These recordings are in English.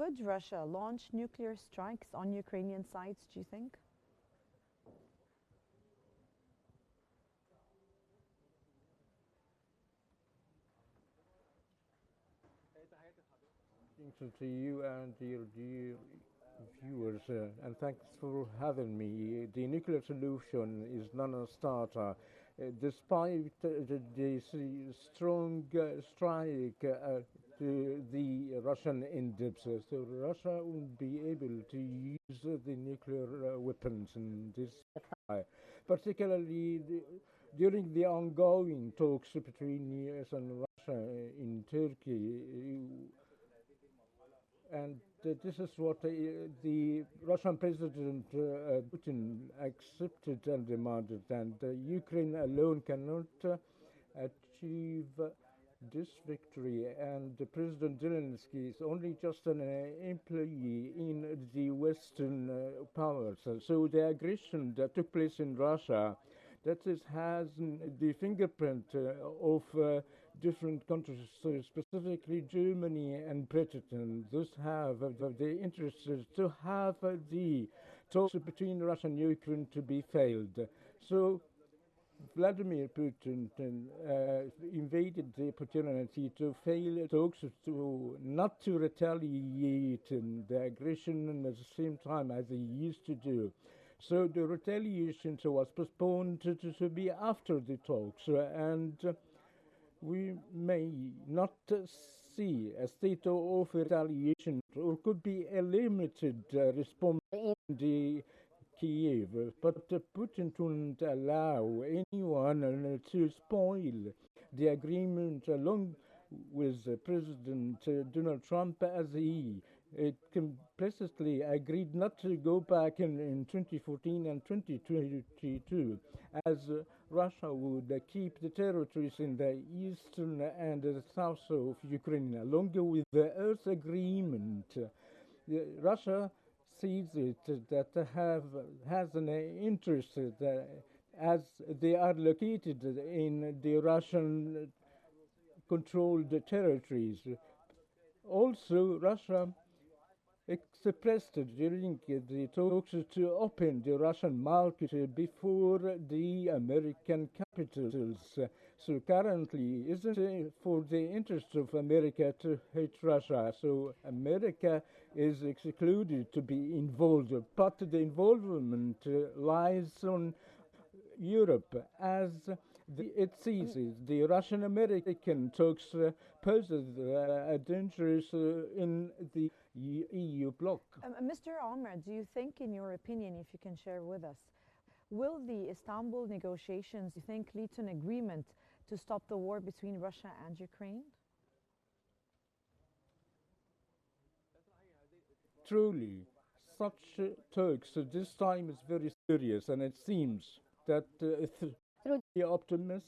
Could Russia launch nuclear strikes on Ukrainian sites, do you think? To you and your dear viewers, and thanks for having me. The nuclear solution is non-starter. Despite the strong strike to the Russian in-depths, so Russia won't be able to use the nuclear weapons in this fire, particularly during the ongoing talks between US and Russia in Turkey. And this is what the Russian President Putin accepted and demanded, and Ukraine alone cannot achieve this victory. And President Zelensky is only just an employee in the Western powers. So the aggression that took place in Russia, has the fingerprint of different countries, so specifically Germany and Britain. Those have the interest to have the talks between Russia and Ukraine to be failed. So Vladimir Putin invaded the opportunity to fail talks, to not to retaliate in the aggression, and at the same time as he used to do. So the retaliation was postponed to be after the talks, and we may not see a state of retaliation, or could be a limited response in the Kiev, but Putin wouldn't allow anyone to spoil the agreement, along with President Donald Trump, as he implicitly agreed not to go back in 2014 and 2022, as Russia would keep the territories in the eastern and the south of Ukraine, along with the Earth Agreement. Russia sees it that has an interest as they are located in the Russian controlled territories. Also, Russia expressed during the talks to open the Russian market before the American capitals. So currently, isn't it for the interest of America to hate Russia? So America is excluded to be involved, but the involvement lies on Europe, as it sees the Russian-American talks poses a danger in the EU bloc. Mr. Omar, do you think, in your opinion, if you can share with us, will the Istanbul negotiations, you think, lead to an agreement to stop the war between Russia and Ukraine? Truly, such talks this time is very serious, and it seems that through the optimistic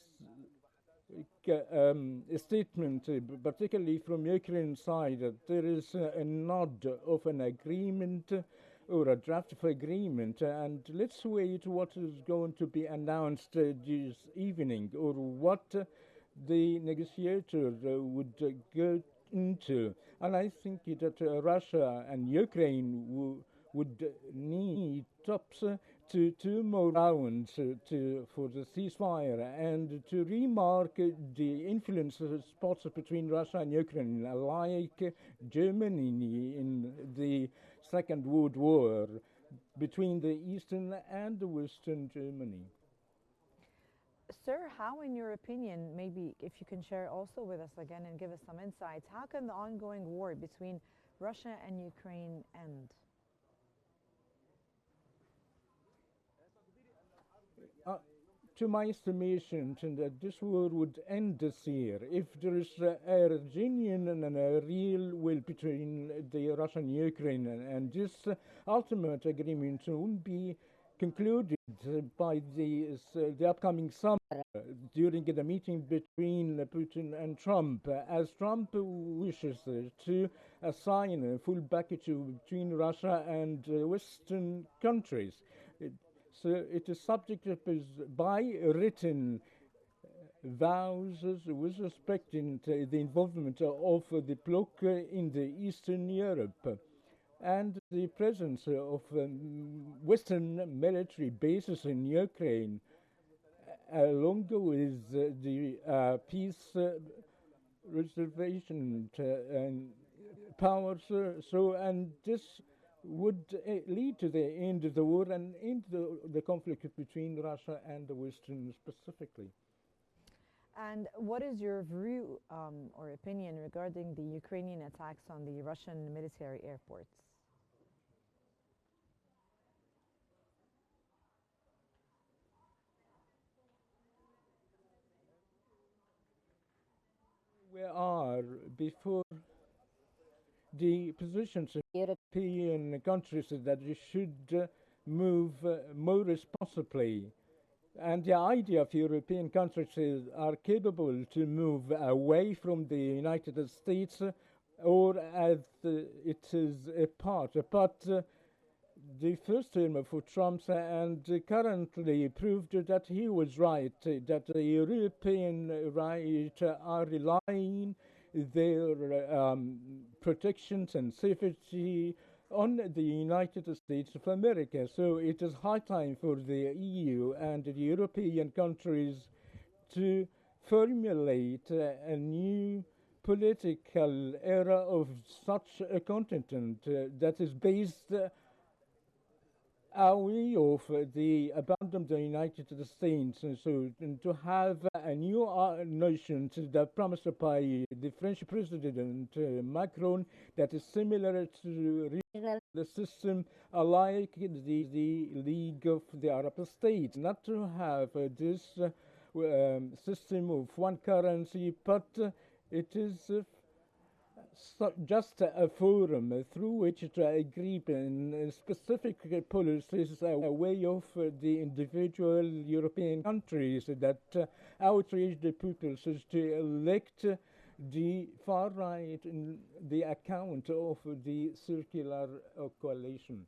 statement, particularly from Ukraine side, that there is a nod of an agreement or a draft of agreement, and let's wait what is going to be announced this evening, or what the negotiator would go into. And I think that Russia and Ukraine would need tops to 2 more rounds for the ceasefire, and to remark the influence spots between Russia and Ukraine, like Germany in the Second World War, between the Eastern and the Western Germany. Sir, how, in your opinion, maybe if you can share also with us again and give us some insights, how can the ongoing war between Russia and Ukraine end? To my estimation, that this war would end this year if there is a genuine and a real will between the Russia and Ukraine, and this ultimate agreement won't be concluded by the upcoming summer during the meeting between Putin and Trump, as Trump wishes to assign a full package between Russia and Western countries. So it is subject by written vows with respect to the involvement of the bloc in the Eastern Europe and the presence of Western military bases in Ukraine, along with the peace reservation and powers. And this would lead to the end of the war and end the conflict between Russia and the Western specifically. And what is your view or opinion regarding the Ukrainian attacks on the Russian military airports? We are before the positions of European countries that they should move more responsibly. And the idea of European countries are capable to move away from the United States or as it is a part. But the first term for Trump and currently proved that he was right, that the European right are relying their protections and safety on the United States of America. So it is high time for the EU and the European countries to formulate a new political era of such a continent that is based away of the abandon of the United States, and so to have a new notion that promised by the French President Macron that is similar to the system like the League of the Arab States, not to have this system of one currency, but it is just a forum through which to agree in specific policies away of the individual European countries that outrage the peoples to elect the far right in the account of the circular coalition.